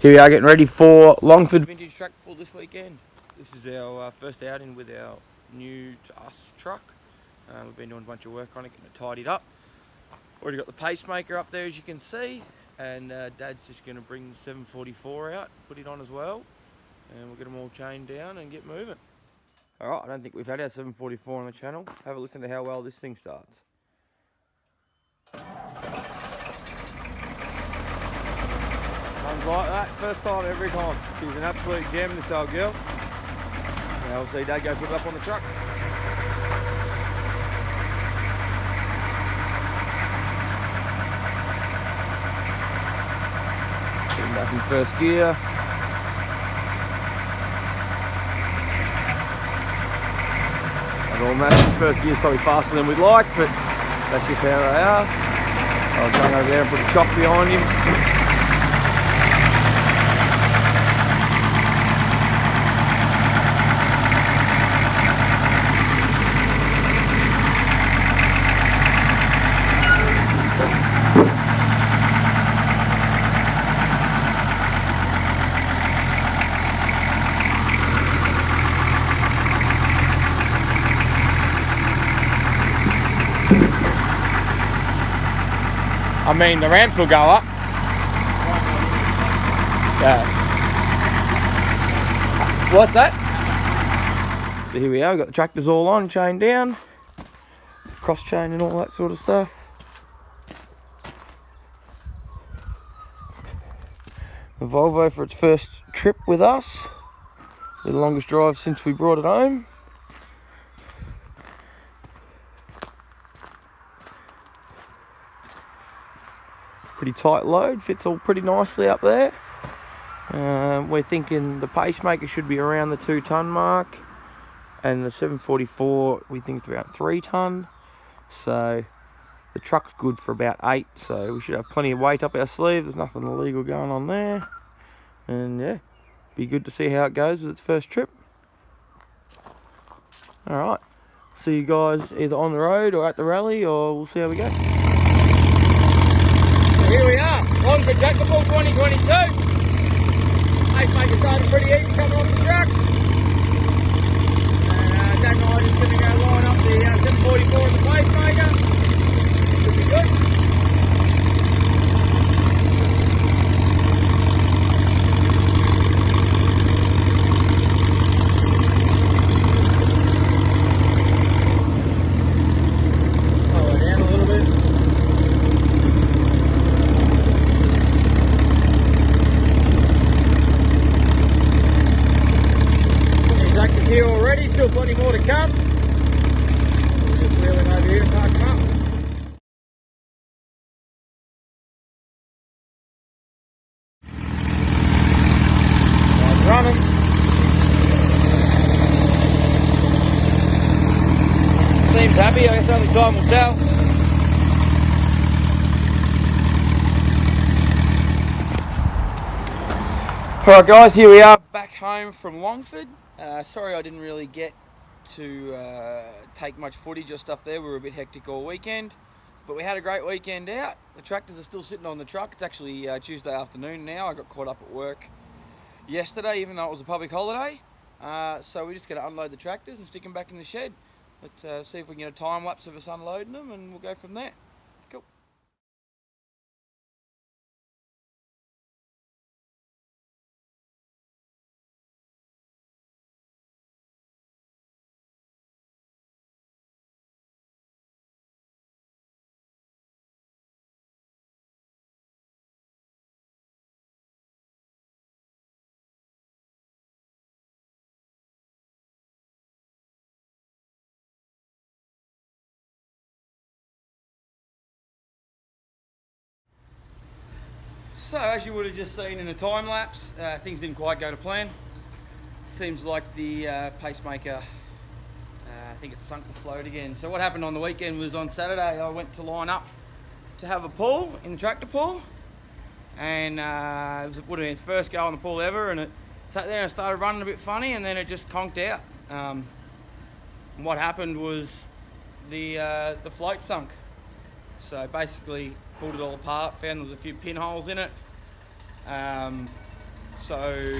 Here we are getting ready for Longford Vintage Tractor Pull this weekend. This is our first outing with our new to us truck. We've been doing a bunch of work on it, getting it tidied up. Already got the pacemaker up there as you can see, and Dad's just going to bring the 744 out, put it on as well, and we'll get them all chained down and get moving. Alright, I don't think we've had our 744 on the channel. Have a listen to how well this thing starts. Runs like that, first time every time. She's an absolute gem, this old girl. Now we'll see Dad go put it up on the truck. Getting back in first gear. And all massive, first gear's probably faster than we'd like, but that's just how they are. I'll run over there and put a chock behind him. I mean, the ramps will go up. Yeah. What's that? So here we are, we've got the tractors all on, chained down, cross chain and all that sort of stuff. The Volvo for its first trip with us. The longest drive since we brought it home. Pretty tight load, fits all pretty nicely up there. We're thinking the pacemaker should be around the 2 tonne mark, and the 744 we think it's about 3 tonne. So the truck's good for about 8, so we should have plenty of weight up our sleeve. There's nothing illegal going on there, and yeah, be good to see how it goes with its first trip. Alright, see you guys either on the road or at the rally, or we'll see how we go. Here we are, Longford Jackabull 2022. Pacemaker started pretty easy coming off the truck. And Dad and I are just going to go line up the 744 on the pacemaker. Should be good. Here already, still plenty more to come. We're just wheeling over here and park them up. Nice running. Seems happy, I guess only time will tell. Alright guys, here we are back home from Longford. Sorry I didn't really get to take much footage or stuff there. We were a bit hectic all weekend, but we had a great weekend out. The tractors are still sitting on the truck. It's actually Tuesday afternoon now. I got caught up at work yesterday, even though it was a public holiday. So we're just going to unload the tractors and stick them back in the shed. Let's see if we can get a time lapse of us unloading them, and we'll go from there. Cool. So as you would have just seen in the time lapse, things didn't quite go to plan. Seems like the pacemaker, I think it's sunk the float again. So what happened on the weekend was on Saturday I went to line up to have a pull in the tractor pull, and it would have been its first go on the pull ever, and it sat there and started running a bit funny, and then it just conked out. And what happened was the float sunk. So basically pulled it all apart, found there was a few pinholes in it, So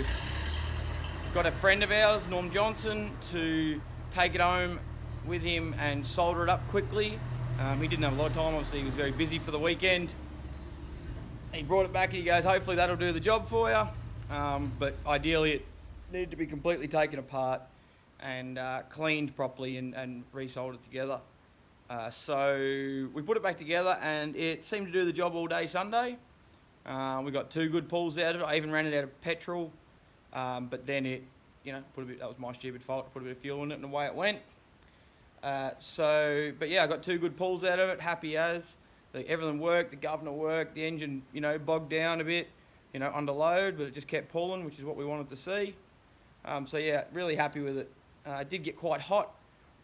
got a friend of ours, Norm Johnson, to take it home with him and solder it up quickly. He didn't have a lot of time, obviously he was very busy for the weekend. He brought it back and he goes, hopefully that'll do the job for you. But ideally it needed to be completely taken apart and cleaned properly and resoldered together. So we put it back together and it seemed to do the job all day Sunday. We got 2 good pulls out of it. I even ran it out of petrol, but then it, that was my stupid fault, put a bit of fuel in it and away it went. But yeah, I got 2 good pulls out of it, happy as. Everything worked, the governor worked, the engine, bogged down a bit, under load, but it just kept pulling, which is what we wanted to see. So yeah, really happy with it. It did get quite hot,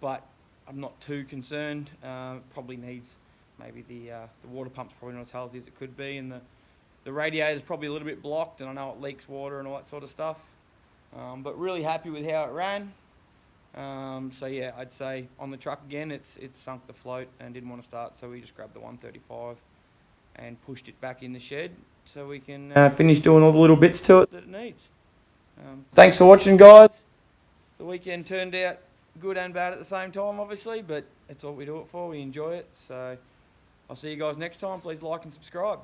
but I'm not too concerned. Probably needs, maybe the water pump's probably not as healthy as it could be, and the radiator's probably a little bit blocked, and I know it leaks water and all that sort of stuff. But really happy with how it ran. So yeah, I'd say on the truck again, it's sunk the float and didn't want to start, so we just grabbed the 135 and pushed it back in the shed so we can finish doing all the little bits to it that it needs. Thanks for watching, guys. The weekend turned out good and bad at the same time, obviously, but it's what we do it for. We enjoy it. So I'll see you guys next time. Please like and subscribe.